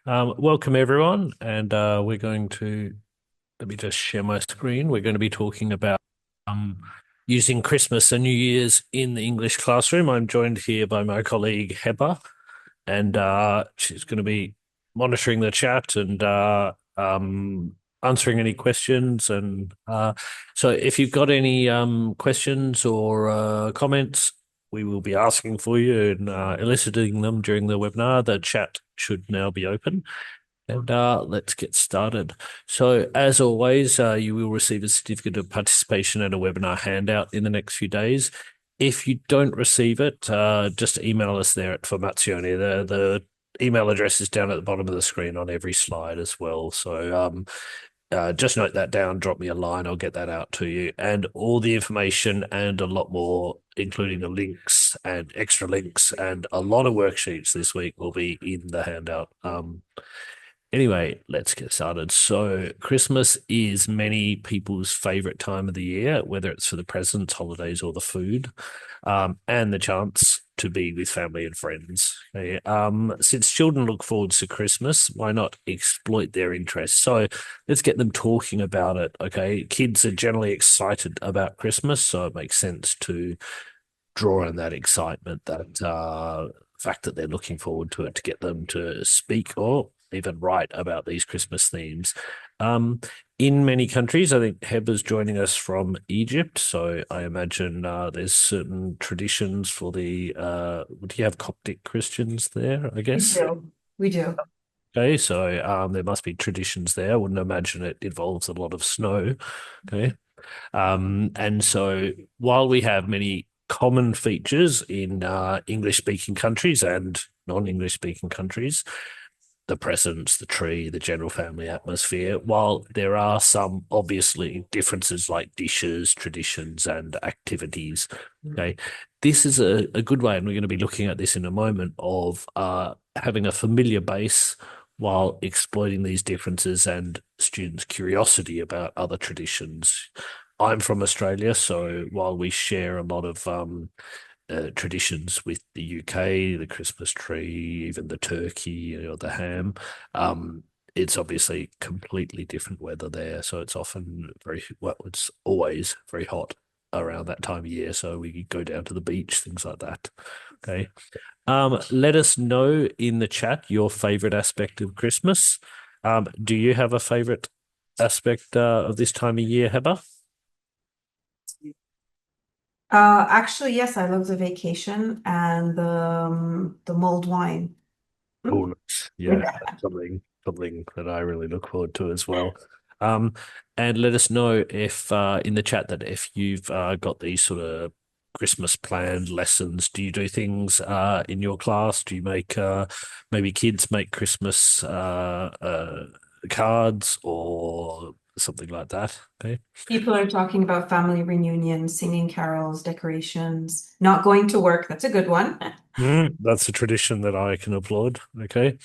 Welcome everyone, and we're going to let me just share my screen. We're going to be talking about um, using Christmas and New Year's in the English classroom. I'm joined here by my colleague Heather, and she's going to be monitoring the chat and answering any questions. And so, if you've got any questions or comments, we will be asking for you and eliciting them during the webinar. The chat should now be open. And let's get started. So, as always, you will receive a certificate of participation and a webinar handout in the next few days. If you don't receive it, just email us there at Formazione. The email address is down at the bottom of the screen on every slide as well. So just note that down, drop me a line, I'll get that out to you. And all the information and a lot more, including the links and extra links and a lot of worksheets this week will be in the handout. Anyway, let's get started. So, Christmas is many people's favorite time of the year, whether it's for the presents, holidays, or the food, and the chance to be with family and friends. Okay? Since children look forward to Christmas, why not exploit their interest? So, let's get them talking about it. Okay, kids are generally excited about Christmas, so it makes sense to draw on that excitement, that fact that they're looking forward to it, to get them to speak or even write about these Christmas themes. In many countries, I think Heba's joining us from Egypt, so I imagine there's certain traditions for the. Do you have Coptic Christians there? I We guess. do. We do. Okay, so there must be traditions there. I wouldn't imagine it involves a lot of snow. Okay, and so while we have many common features in English speaking countries and non-English speaking countries, the presents, the tree, the general family atmosphere, while there are some obviously differences like dishes, traditions, and activities. Okay. This is a good way, and we're going to be looking at this in a moment, of having a familiar base while exploiting these differences and students' curiosity about other traditions. I'm from Australia, so while we share a lot of traditions with the UK, the Christmas tree, even the turkey or the ham. It's obviously completely different weather there, so it's often it's always very hot around that time of year. So we go down to the beach, things like that. Okay. Let us know in the chat your favorite aspect of Christmas. Do you have a favorite aspect of this time of year, Heather? Actually, yes, I love the vacation and the mulled wine. Oh, nice. Yeah, that's something that I really look forward to as well. Um, and let us know if in the chat that if you've got these sort of Christmas planned lessons, do you do things in your class? Do you make maybe kids make Christmas cards or something like that? Okay. People are talking about family reunions, singing carols, decorations, not going to work. That's a good one. That's a tradition that I can applaud. Okay.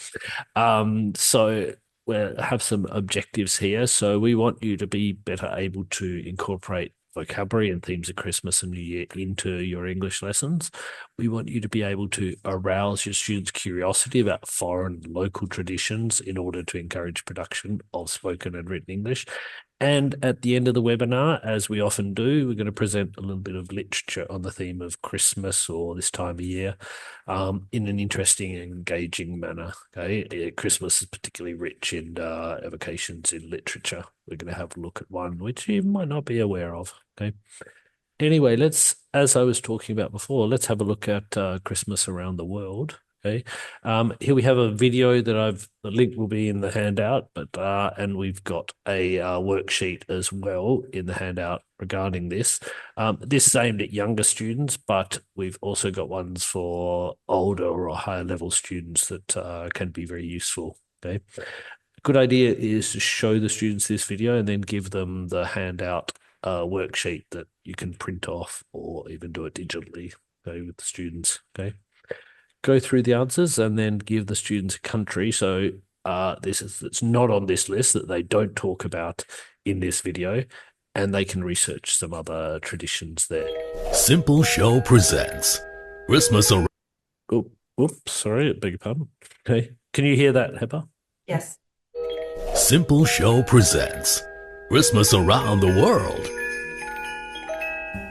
So we have some objectives here. So we want you to be better able to incorporate vocabulary and themes of Christmas and New Year into your English lessons. We want you to be able to arouse your students' curiosity about foreign and local traditions in order to encourage production of spoken and written English. And at the end of the webinar, as we often do, we're going to present a little bit of literature on the theme of Christmas or this time of year in an interesting and engaging manner. Okay, Christmas is particularly rich in evocations in literature. We're going to have a look at one which you might not be aware of. Okay. Anyway, as I was talking about before, let's have a look at Christmas around the world. Okay. Here we have a video the link will be in the handout, but and we've got a worksheet as well in the handout regarding this. This is aimed at younger students, but we've also got ones for older or higher level students that can be very useful. Okay. Good idea is to show the students this video and then give them the handout worksheet that you can print off or even do it digitally, okay, with the students. Okay. Go through the answers and then give the students a country. So this is it's not on this list that they don't talk about in this video, and they can research some other traditions there. Simple Show presents Christmas around. Oh, oops, sorry, beg your pardon. Okay. Can you hear that, Heather? Yes. Simple Show presents Christmas Around the World.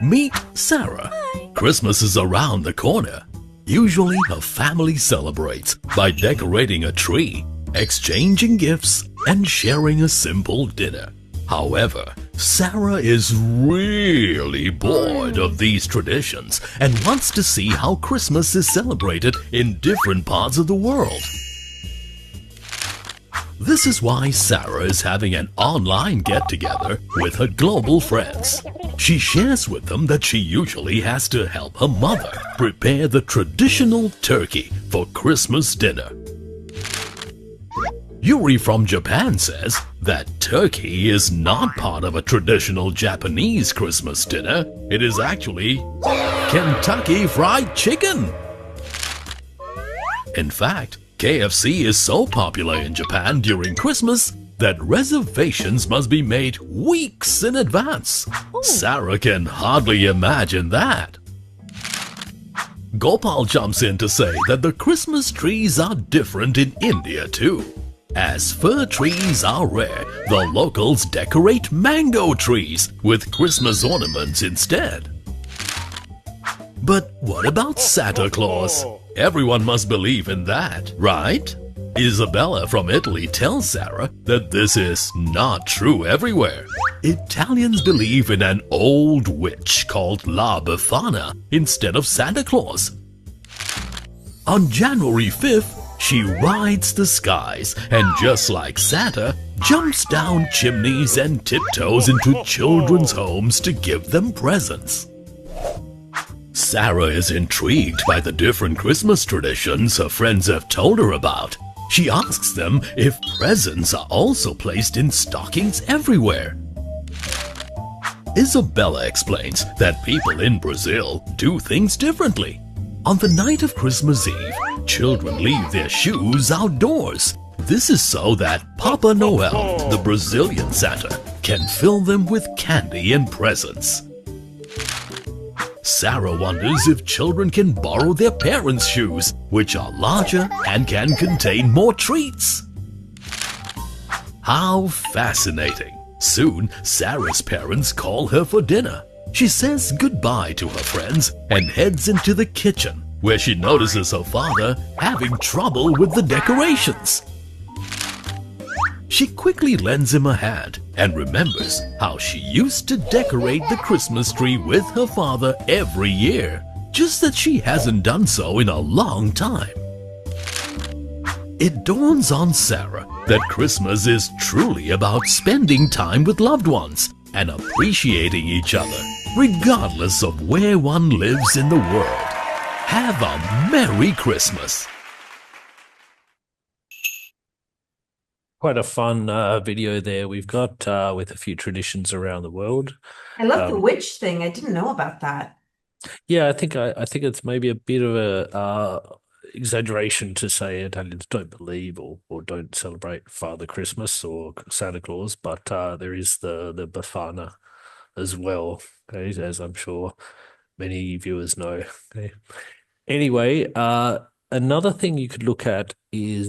Meet Sarah. Christmas is around the corner. Usually, a family celebrates by decorating a tree, exchanging gifts, and sharing a simple dinner. However, Sarah is really bored of these traditions and wants to see how Christmas is celebrated in different parts of the world. This is why Sarah is having an online get-together with her global friends. She shares with them that she usually has to help her mother prepare the traditional turkey for Christmas dinner. Yuri from Japan says that turkey is not part of a traditional Japanese Christmas dinner. It is actually Kentucky Fried Chicken. In fact, KFC is so popular in Japan during Christmas that reservations must be made weeks in advance. Sarah can hardly imagine that. Gopal jumps in to say that the Christmas trees are different in India too. As fir trees are rare, the locals decorate mango trees with Christmas ornaments instead. But what about Santa Claus? Everyone must believe in that, right? Isabella from Italy tells Sarah that this is not true everywhere. Italians believe in an old witch called La Befana instead of Santa Claus. On January 5th, she rides the skies and, just like Santa, jumps down chimneys and tiptoes into children's homes to give them presents. Sarah is intrigued by the different Christmas traditions her friends have told her about. She asks them if presents are also placed in stockings everywhere. Isabella explains that people in Brazil do things differently. On the night of Christmas Eve, children leave their shoes outdoors. This is so that Papa Noel, the Brazilian Santa, can fill them with candy and presents. Sarah wonders if children can borrow their parents' shoes, which are larger and can contain more treats. How fascinating! Soon, Sarah's parents call her for dinner. She says goodbye to her friends and heads into the kitchen, where she notices her father having trouble with the decorations. She quickly lends him a hand and remembers how she used to decorate the Christmas tree with her father every year, just that she hasn't done so in a long time. It dawns on Sarah that Christmas is truly about spending time with loved ones and appreciating each other, regardless of where one lives in the world. Have a Merry Christmas! Quite a fun video there we've got with a few traditions around the world. I love the witch thing. I didn't know about that. Yeah, I think it's maybe a bit of a exaggeration to say Italians don't believe or don't celebrate Father Christmas or Santa Claus, but there is the Befana as well, okay, as I'm sure many viewers know. Okay. Anyway, another thing you could look at is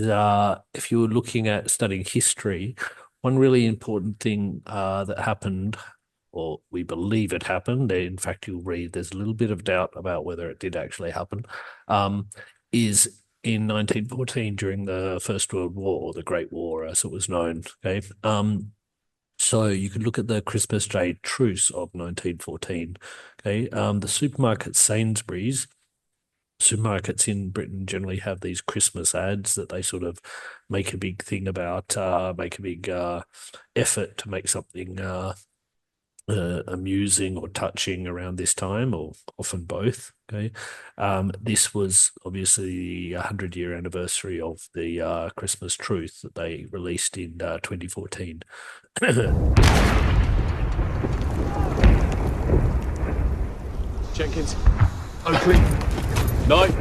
if you were looking at studying history, one really important thing that happened, or we believe it happened, in fact, you'll read there's a little bit of doubt about whether it did actually happen, is in 1914 during the First World War, or the Great War as it was known. Okay. So you could look at the Christmas Day truce of 1914. Okay. The supermarket Sainsbury's, supermarkets in Britain generally have these Christmas ads that they sort of make a big thing about, make a big effort to make something amusing or touching around this time, or often both. Okay, this was obviously the 100-year anniversary of the Christmas Truth that they released in 2014. Jenkins, Oakley, Knight.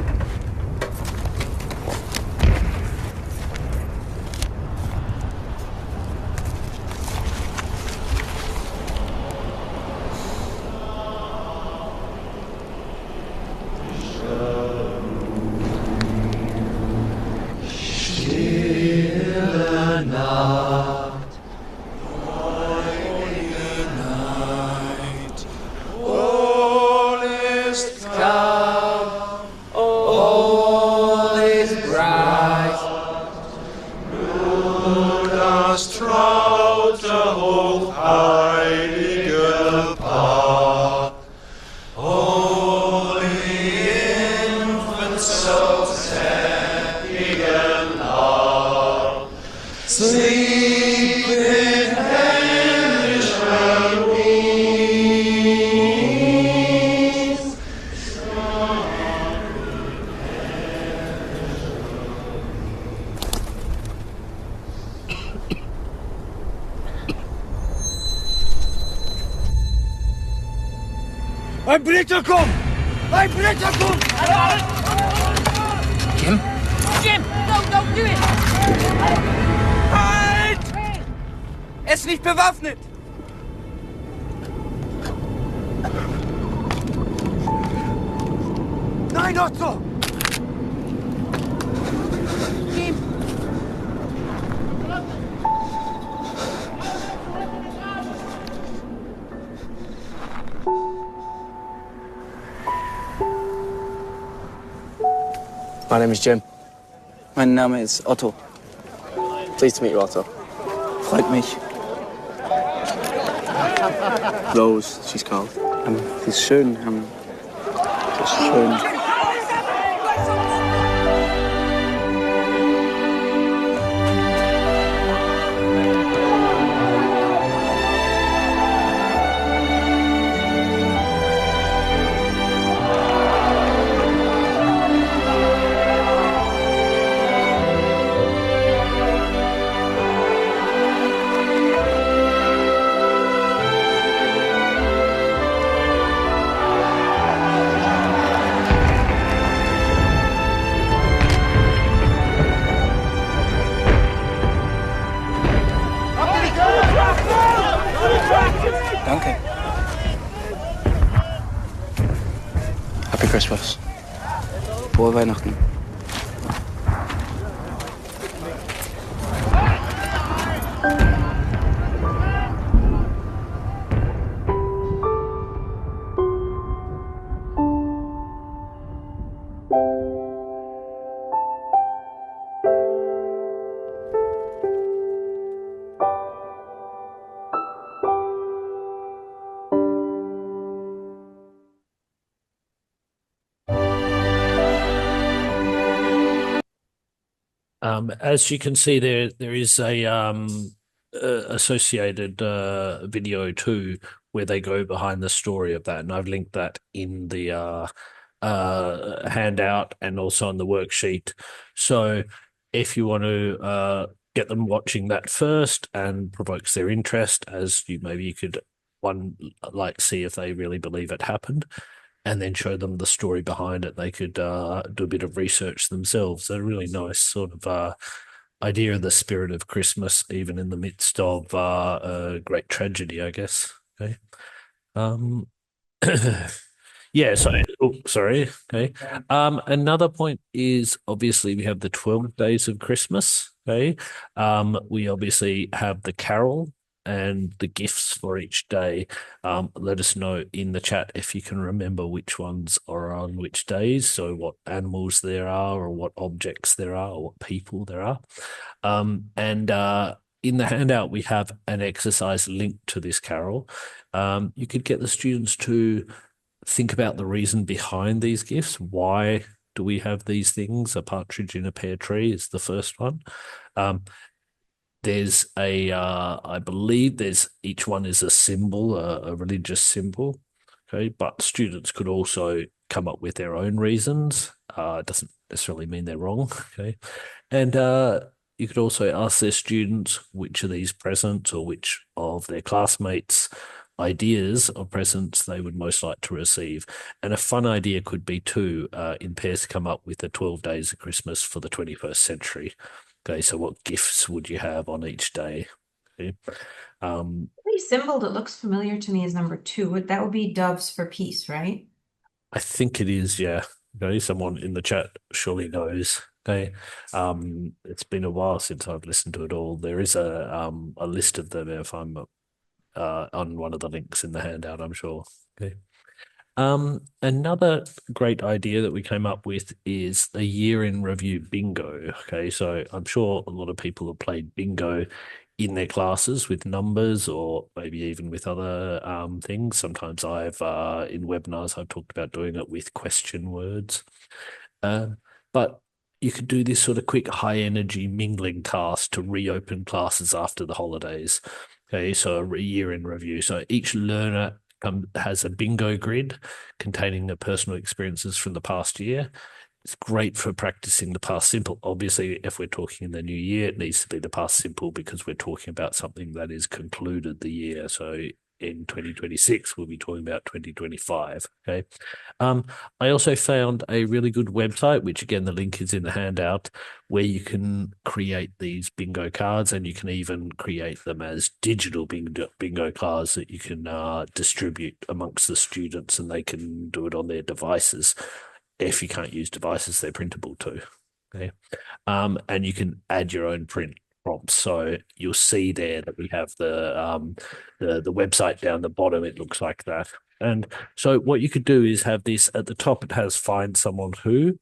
Still all is bright. Das traute hochheilige Paar. Holy infant, so sättigen Arm. Sleep in hellish peace. Ein Blitzer kommt! Ein Blitzer kommt! Jim? Jim, don't do it! Halt! Er ist nicht bewaffnet! Nein, Otto! Jim! My name is Jim. Mein Name ist Otto. Pleased to meet you, Otto. Freut mich. Rose, she's called. Sie ist schön. Sie ist schön. Danke. Happy Christmas. Frohe Weihnachten. As you can see, there is a associated video too, where they go behind the story of that, and I've linked that in the handout and also on the worksheet. So if you want to get them watching that first and provokes their interest, as you maybe you could see if they really believe it happened, and then show them the story behind it. They could do a bit of research themselves. A really nice sort of idea of the spirit of Christmas, even in the midst of a great tragedy, I guess. Okay. Yeah, so sorry. Okay. Another point is obviously we have the 12 days of Christmas. Okay. We obviously have the carol and the gifts for each day. Let us know in the chat if you can remember which ones are on which days. So what animals there are, or what objects there are, or what people there are. And in the handout, we have an exercise linked to this carol. You could get the students to think about the reason behind these gifts. Why do we have these things? A partridge in a pear tree is the first one. There's I believe each one is a symbol, a religious symbol. Okay, but students could also come up with their own reasons. It doesn't necessarily mean they're wrong. Okay, and you could also ask their students which of these presents or which of their classmates' ideas of presents they would most like to receive. And a fun idea could be in pairs come up with the 12 days of Christmas for the 21st century. Okay, so what gifts would you have on each day? Okay. The symbol that looks familiar to me is number 2. That would be doves for peace, right? I think it is, yeah. Okay, someone in the chat surely knows. Okay, it's been a while since I've listened to it all. There is a list of them if I'm on one of the links in the handout, I'm sure. Okay. Another great idea that we came up with is the year in review bingo. Okay, so I'm sure a lot of people have played bingo in their classes with numbers or maybe even with other things. Sometimes in webinars, I've talked about doing it with question words. But you could do this sort of quick high energy mingling task to reopen classes after the holidays. Okay, so a year in review. So each learner has a bingo grid containing the personal experiences from the past year. It's great for practicing the past simple. Obviously, if we're talking in the new year, it needs to be the past simple because we're talking about something that is concluded the year. So in 2026, we'll be talking about 2025. Okay. I also found a really good website, which again, the link is in the handout, where you can create these bingo cards and you can even create them as digital bingo cards that you can distribute amongst the students and they can do it on their devices. If you can't use devices, they're printable too. Okay. And you can add your own print prompts. So you'll see there that we have the website down the bottom. It looks like that. And so what you could do is have this at the top. It has find someone who,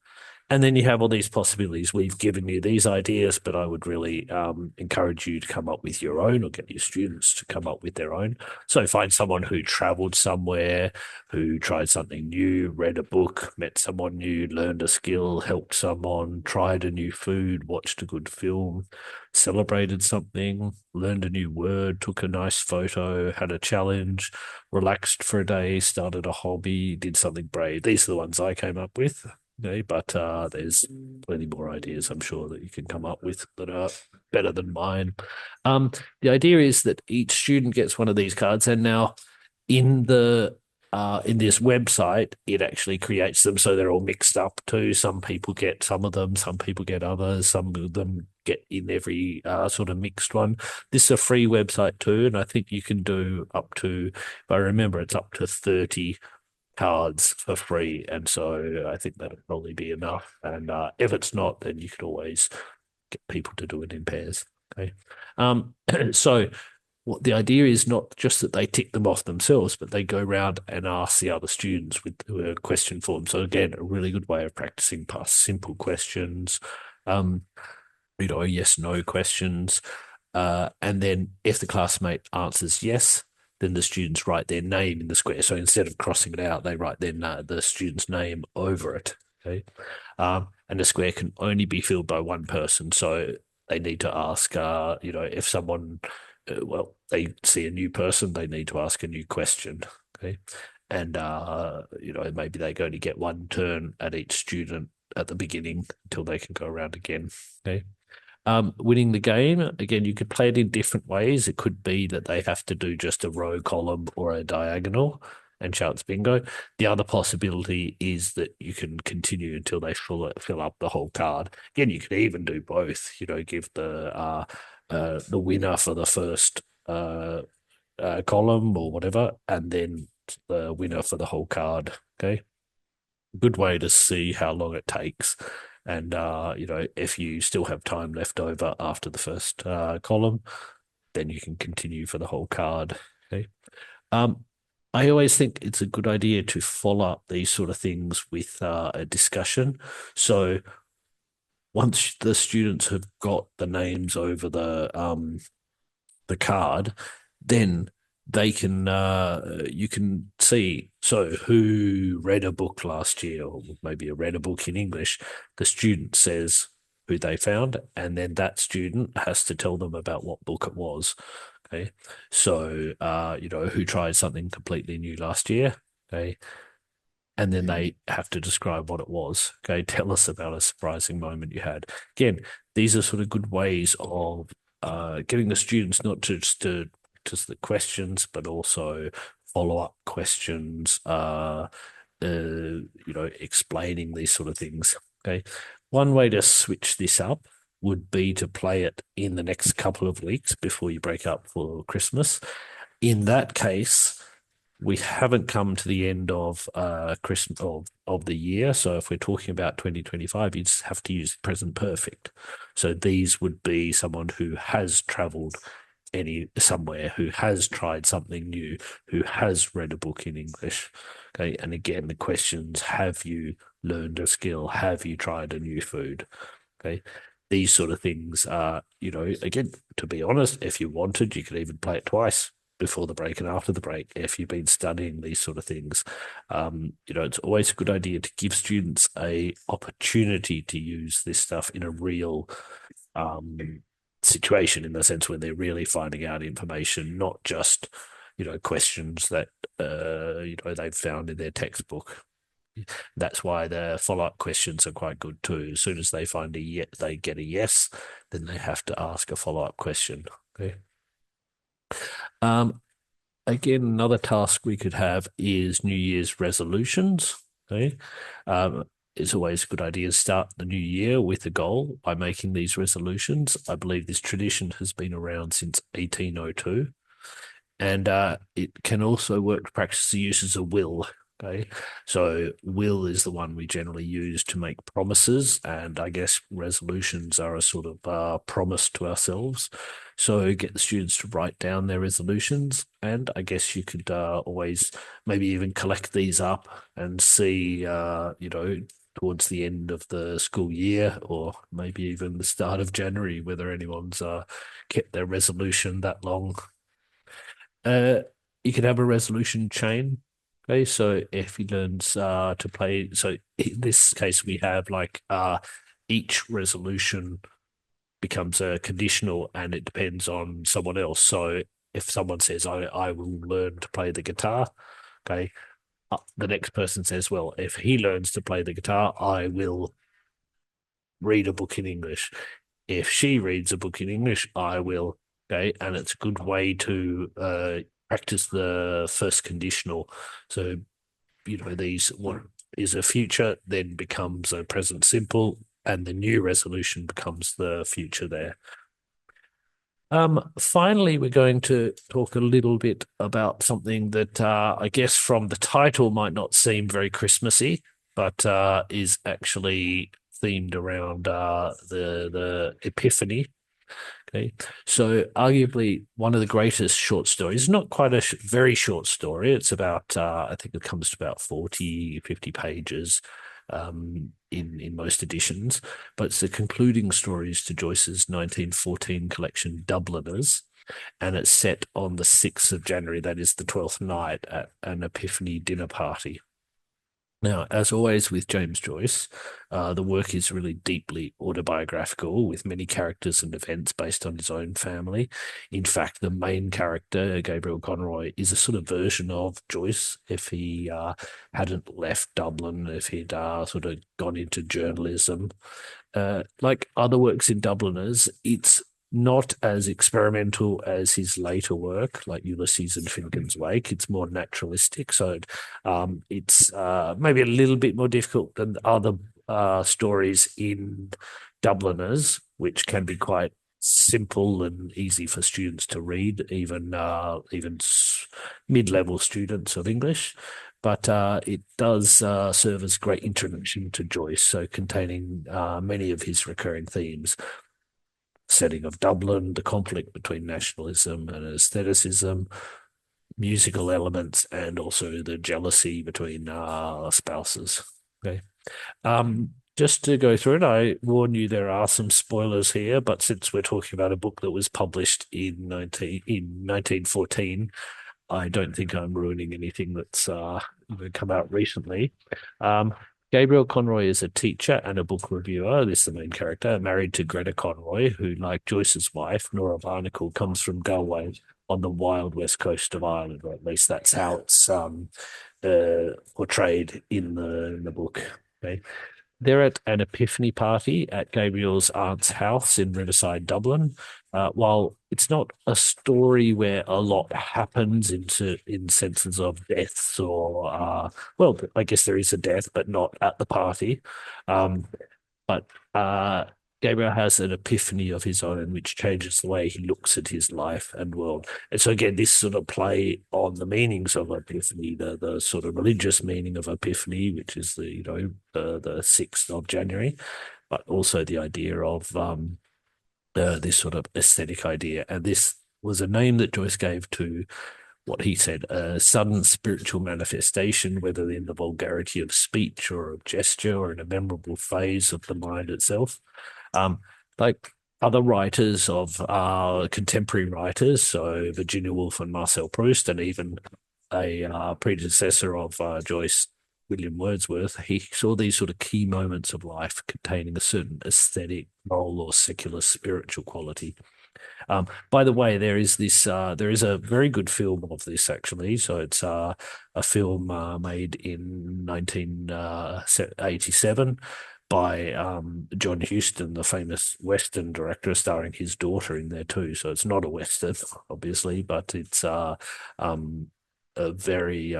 and then you have all these possibilities. We've given you these ideas, but I would really encourage you to come up with your own or get your students to come up with their own. So find someone who traveled somewhere, who tried something new, read a book, met someone new, learned a skill, helped someone, tried a new food, watched a good film, celebrated something, learned a new word, took a nice photo, had a challenge, relaxed for a day, started a hobby, did something brave. These are the ones I came up with. Okay, but there's plenty more ideas I'm sure that you can come up with that are better than mine. The idea is that each student gets one of these cards, and now in in this website, it actually creates them so they're all mixed up too. Some people get some of them, some people get others, some of them get in every sort of mixed one. This is a free website too, and I think you can do up to, if I remember, it's up to 30 cards for free, and so I think that'll probably be enough. And if it's not, then you could always get people to do it in pairs. Okay, so what the idea is not just that they tick them off themselves, but they go around and ask the other students with question forms. So again, a really good way of practicing past simple questions, yes/no questions, and then if the classmate answers yes, then the students write their name in the square. So instead of crossing it out, they write the student's name over it. Okay, and the square can only be filled by one person. So they need to ask, if someone, they see a new person, they need to ask a new question. Okay, and maybe they only get one turn at each student at the beginning until they can go around again. Okay. Winning the game, again, you could play it in different ways. It could be that they have to do just a row, column, or a diagonal and chance bingo. The other possibility is that you can continue until they fill up the whole card. Again, you could even do both. Give the winner for the first column or whatever, and then the winner for the whole card. Okay, good way to see how long it takes. And, if you still have time left over after the first column, then you can continue for the whole card. Okay. I always think it's a good idea to follow up these sort of things with a discussion. So once the students have got the names over the card, then you can see, so who read a book last year, or maybe read a book in English. The student says who they found, and then that student has to tell them about what book it was. Okay, so who tried something completely new last year. Okay, and then they have to describe what it was. Okay, tell us about a surprising moment you had. Again, these are sort of good ways of getting the students not just the questions, but also follow-up questions, explaining these sort of things. Okay. One way to switch this up would be to play it in the next couple of weeks before you break up for Christmas. In that case, we haven't come to the end of Christmas of the year. So if we're talking about 2025, you just have to use present perfect. So these would be someone who has traveled somewhere who has tried something new, who has read a book in English. Okay, and again, the questions: have you learned a skill? Have you tried a new food? Okay, these sort of things are, again, to be honest, if you wanted, you could even play it twice, before the break and after the break, if you've been studying these sort of things. It's always a good idea to give students a opportunity to use this stuff in a real situation, in the sense when they're really finding out information, not just, questions that, they've found in their textbook. That's why the follow-up questions are quite good too. As soon as they find they get a yes, then they have to ask a follow-up question. Okay. Again, another task we could have is New Year's resolutions. Okay. It's always a good idea to start the new year with a goal by making these resolutions. I believe this tradition has been around since 1802. And it can also work to practice the uses of will. Okay, so will is the one we generally use to make promises, and I guess resolutions are a sort of promise to ourselves. So get the students to write down their resolutions, and I guess you could always maybe even collect these up and see, towards the end of the school year, or maybe even the start of January, whether anyone's kept their resolution that long. You could have a resolution chain. Okay, so if he learns to play, so in this case we have like each resolution becomes a conditional, and it depends on someone else. So if someone says I will learn to play the guitar, okay, the next person says, well, if he learns to play the guitar, I will read a book in English. If she reads a book in English, I will. Okay, and it's a good way to practice the first conditional. So, these, what is a future then becomes a present simple, and the new resolution becomes the future there. Finally, we're going to talk a little bit about something that I guess from the title might not seem very Christmassy, but is actually themed around the Epiphany. Okay, so arguably one of the greatest short stories, not quite a very short story. It's about, I think it comes to about 40, 50 pages in most editions, but it's the concluding stories to Joyce's 1914 collection, Dubliners, and it's set on the 6th of January, that is the 12th night, at an Epiphany dinner party. Now, as always with James Joyce, the work is really deeply autobiographical, with many characters and events based on his own family. In fact, the main character, Gabriel Conroy, is a sort of version of Joyce if he hadn't left Dublin, if he'd sort of gone into journalism. Like other works in Dubliners, it's not as experimental as his later work, like Ulysses and Finnegan's Wake. It's more naturalistic, so it's maybe a little bit more difficult than other stories in Dubliners, which can be quite simple and easy for students to read, even mid-level students of English. But it does serve as a great introduction to Joyce, so containing many of his recurring themes. Setting of Dublin, the conflict between nationalism and aestheticism, musical elements, and also the jealousy between spouses. Okay. Just to go through it, I warn you there are some spoilers here, but since we're talking about a book that was published in 1914, I don't think I'm ruining anything that's come out recently. Gabriel Conroy is a teacher and a book reviewer. This is the main character, married to Greta Conroy, who, like Joyce's wife, Nora Barnacle, comes from Galway on the wild west coast of Ireland, or at least that's how it's portrayed in the book. Okay. They're at an Epiphany party at Gabriel's aunt's house in Riverside, Dublin. While it's not a story where a lot happens in senses of deaths or, well, I guess there is a death, but not at the party. But Gabriel has an epiphany of his own, which changes the way he looks at his life and world. And so again, this sort of play on the meanings of epiphany, the sort of religious meaning of epiphany, which is the 6th of January, but also the idea of this sort of aesthetic idea. And this was a name that Joyce gave to what he said, a sudden spiritual manifestation, whether in the vulgarity of speech or of gesture or in a memorable phase of the mind itself. Like other writers of contemporary writers, so Virginia Woolf and Marcel Proust, and even a predecessor of Joyce, William Wordsworth, he saw these sort of key moments of life containing a certain aesthetic, moral, or secular spiritual quality. By the way, there is a very good film of this actually. So it's a film made in 1987 by John Huston, the famous Western director, starring his daughter in there too. So it's not a Western, obviously, but it's a very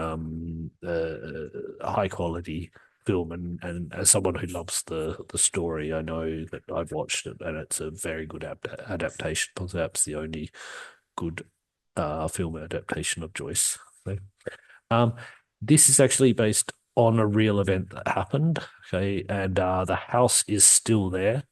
high quality film, and as someone who loves the story, I know that I've watched it and it's a very good adaptation, perhaps the only good film adaptation of Joyce. So, this is actually based on a real event that happened. Okay, and the house is still there.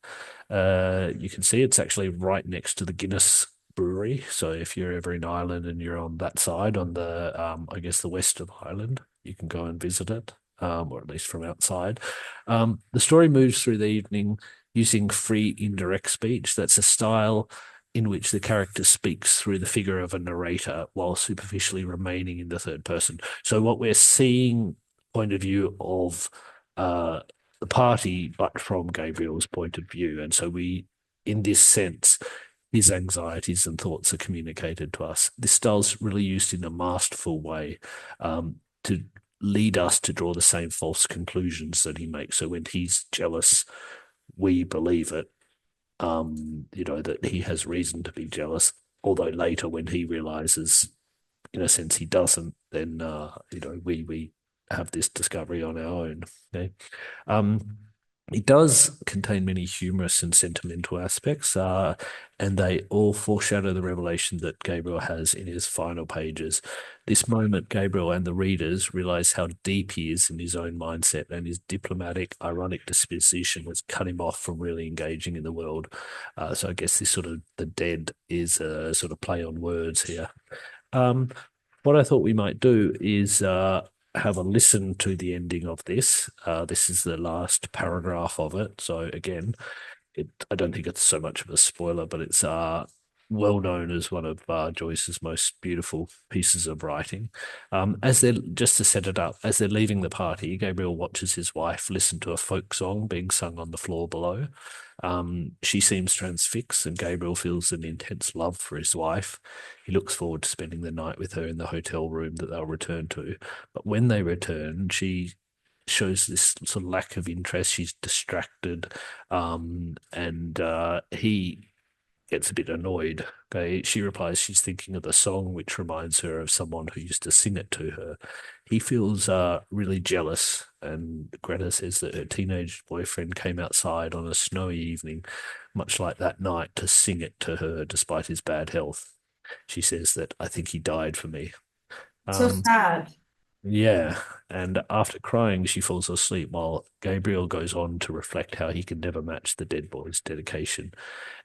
You can see it's actually right next to the Guinness Brewery. So if you're ever in Ireland and you're on that side, on the I guess the west of Ireland, you can go and visit it. Or at least from outside. The story moves through the evening using free indirect speech. That's a style in which the character speaks through the figure of a narrator while superficially remaining in the third person. So what we're seeing, point of view of the party, but from Gabriel's point of view. And so we, in this sense, his anxieties and thoughts are communicated to us. This style's really used in a masterful way to lead us to draw the same false conclusions that he makes. So when he's jealous, we believe it, that he has reason to be jealous. Although later, when he realizes, in a sense, he doesn't, then we have this discovery on our own. Okay. It does contain many humorous and sentimental aspects, and they all foreshadow the revelation that Gabriel has in his final pages. This moment, Gabriel and the readers realize how deep he is in his own mindset, and his diplomatic, ironic disposition has cut him off from really engaging in the world. So I guess this sort of the dead is a sort of play on words here. What I thought we might do is have a listen to the ending of this. This is the last paragraph of it. So again, I don't think it's so much of a spoiler, but it's well known as one of Joyce's most beautiful pieces of writing. Just to set it up, as they're leaving the party, Gabriel watches his wife listen to a folk song being sung on the floor below. She seems transfixed, and Gabriel feels an intense love for his wife. He looks forward to spending the night with her in the hotel room that they'll return to. But when they return, she shows this sort of lack of interest. She's distracted, and he gets a bit annoyed. Okay, she replies she's thinking of the song, which reminds her of someone who used to sing it to her. He feels really jealous, and Greta says that her teenage boyfriend came outside on a snowy evening, much like that night, to sing it to her despite his bad health. She says that, "I think he died for me." So sad. Yeah, and after crying, she falls asleep while Gabriel goes on to reflect how he can never match the dead boy's dedication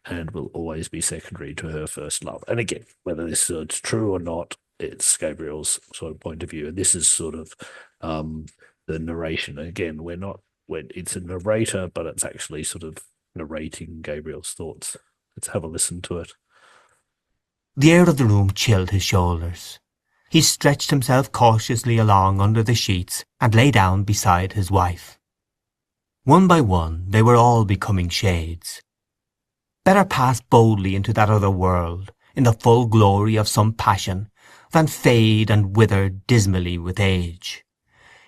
and will always be secondary to her first love. And again, whether this is true or not, it's Gabriel's sort of point of view. And this is sort of the narration. Again, it's a narrator, but it's actually sort of narrating Gabriel's thoughts. Let's have a listen to it. The air of the room chilled his shoulders. He stretched himself cautiously along under the sheets and lay down beside his wife. One by one they were all becoming shades. Better pass boldly into that other world, in the full glory of some passion, than fade and wither dismally with age.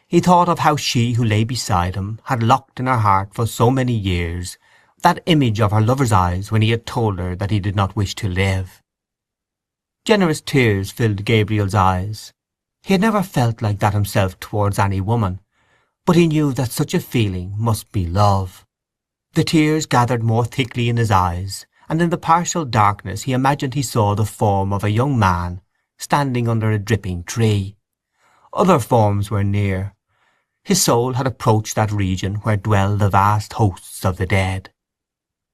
He thought of how she who lay beside him had locked in her heart for so many years that image of her lover's eyes when he had told her that he did not wish to live. Generous tears filled Gabriel's eyes. He had never felt like that himself towards any woman, but he knew that such a feeling must be love. The tears gathered more thickly in his eyes, and in the partial darkness he imagined he saw the form of a young man standing under a dripping tree. Other forms were near. His soul had approached that region where dwell the vast hosts of the dead.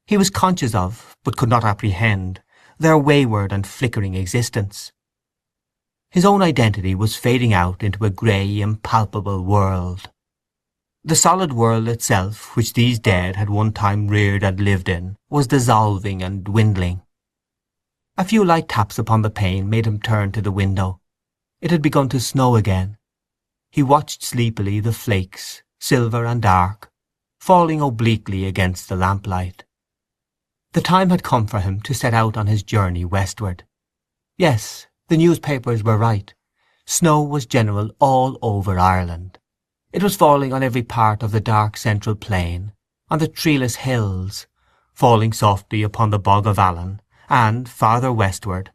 He was conscious of, but could not apprehend, their wayward and flickering existence. His own identity was fading out into a grey, impalpable world. The solid world itself, which these dead had one time reared and lived in, was dissolving and dwindling. A few light taps upon the pane made him turn to the window. It had begun to snow again. He watched sleepily the flakes, silver and dark, falling obliquely against the lamplight. The time had come for him to set out on his journey westward. Yes, the newspapers were right. Snow was general all over Ireland. It was falling on every part of the dark central plain, on the treeless hills, falling softly upon the bog of Allen, and, farther westward,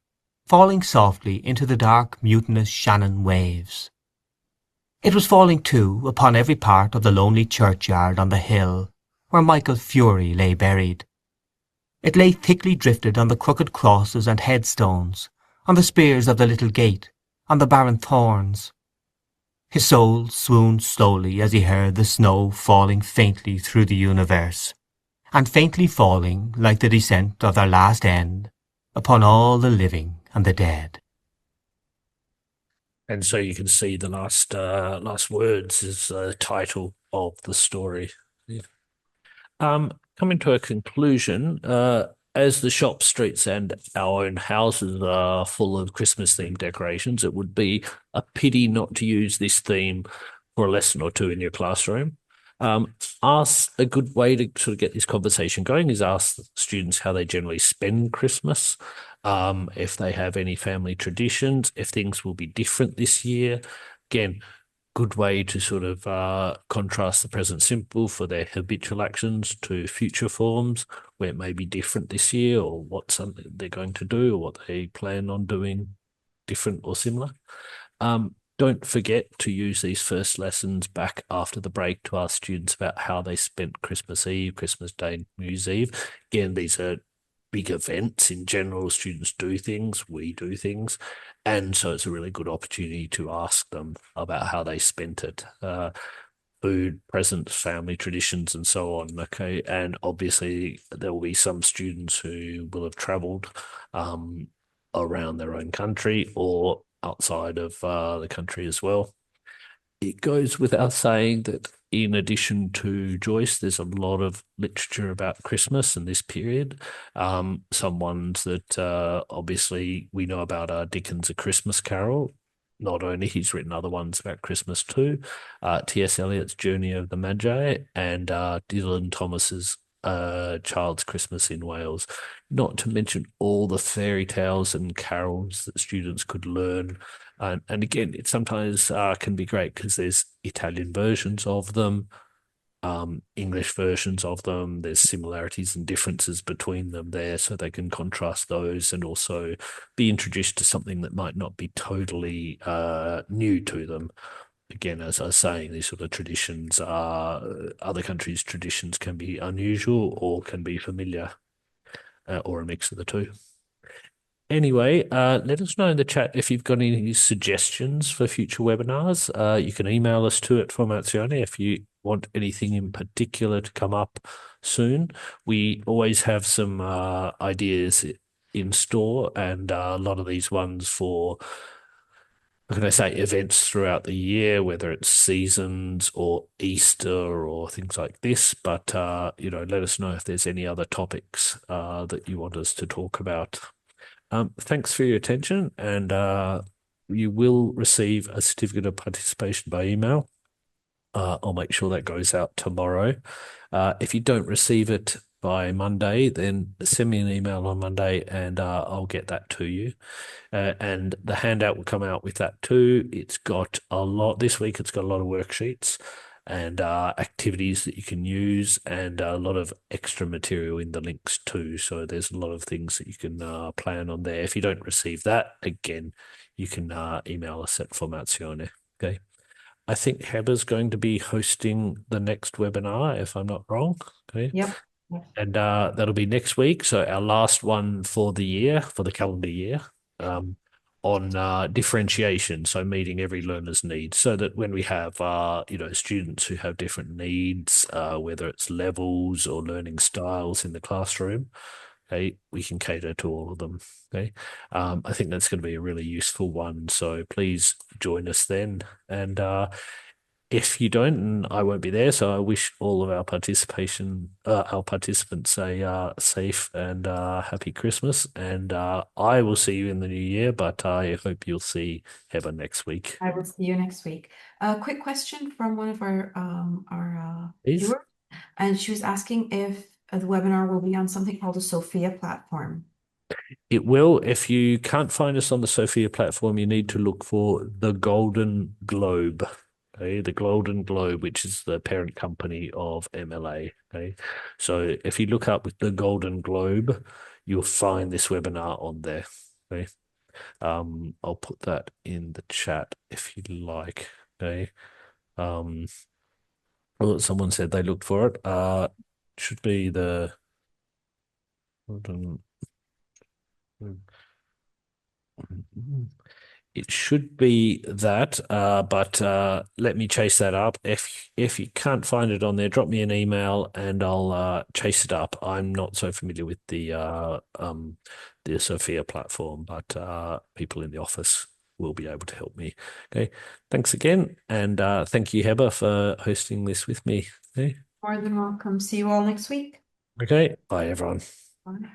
falling softly into the dark mutinous Shannon waves. It was falling, too, upon every part of the lonely churchyard on the hill where Michael Fury lay buried. It lay thickly drifted on the crooked crosses and headstones, on the spears of the little gate, on the barren thorns. His soul swooned slowly as he heard the snow falling faintly through the universe, and faintly falling, like the descent of their last end, upon all the living and the dead. And so you can see the last words is the title of the story. Yeah. Coming to a conclusion, as the shop streets and our own houses are full of Christmas-themed decorations, it would be a pity not to use this theme for a lesson or two in your classroom. Ask a good way to sort of get this conversation going is ask students how they generally spend Christmas, if they have any family traditions, if things will be different this year. Again, good way to sort of contrast the present simple for their habitual actions to future forms where it may be different this year, or what something they're going to do, or what they plan on doing different or similar. Don't forget to use these first lessons back after the break to ask students about how they spent Christmas Eve, Christmas Day, and New Year's Eve. Again, these are big events in general. Students do things, we do things. And so it's a really good opportunity to ask them about how they spent it. Food, presents, family traditions, and so on. Okay. And obviously there will be some students who will have travelled around their own country or outside of the country as well. It goes without saying that in addition to Joyce, there's a lot of literature about Christmas and this period. Some ones that obviously we know about are Dickens' A Christmas Carol. Not only, he's written other ones about Christmas too. T.S. Eliot's Journey of the Magi and Dylan Thomas's Child's Christmas in Wales. Not to mention all the fairy tales and carols that students could learn. And again, it sometimes can be great because there's Italian versions of them, English versions of them. There's similarities and differences between them there, so they can contrast those and also be introduced to something that might not be totally new to them. Again, as I was saying, these sort of traditions are, other countries' traditions can be unusual or can be familiar, or a mix of the two. Anyway, let us know in the chat if you've got any suggestions for future webinars. You can email us to at Formazione if you want anything in particular to come up soon. We always have some ideas in store, and a lot of these ones for, how can I say, events throughout the year, whether it's seasons or Easter or things like this. But, let us know if there's any other topics that you want us to talk about. Thanks for your attention, and you will receive a certificate of participation by email. I'll make sure that goes out tomorrow. If you don't receive it by Monday, then send me an email on Monday and I'll get that to you. And the handout will come out with that too. It's got a lot, this week it's got a lot of worksheets and activities that you can use, and a lot of extra material in the links too. So there's a lot of things that you can plan on there. If you don't receive that, again, you can email us at Formazione. Okay. I think Heather's going to be hosting the next webinar, if I'm not wrong. Okay. Yep. And that'll be next week. So our last one for the year, for the calendar year, on differentiation. So meeting every learner's needs, so that when we have, students who have different needs, whether it's levels or learning styles in the classroom, Okay, we can cater to all of them. Okay, I think that's going to be a really useful one. So please join us then. And if you don't, and I won't be there, so I wish all of our participants a safe and happy Christmas. And I will see you in the new year, but I hope you'll see Heather next week. I will see you next week. A quick question from one of our Please. viewers, and she was asking if the webinar will be on something called a Sophia platform. It will. If you can't find us on the Sophia platform, you need to look for the Golden Globe. Okay, the Golden Globe, which is the parent company of MLA. Okay, so if you look up with the Golden Globe, you'll find this webinar on there. Okay, I'll put that in the chat if you like. Okay, well, someone said they looked for it. Should be the Golden. It should be that, but let me chase that up. If you can't find it on there, drop me an email and I'll chase it up. I'm not so familiar with the Sophia platform, but people in the office will be able to help me. Okay, thanks again, and thank you, Heather, for hosting this with me. Okay, More than welcome. See you all next week. okay, bye everyone. Bye.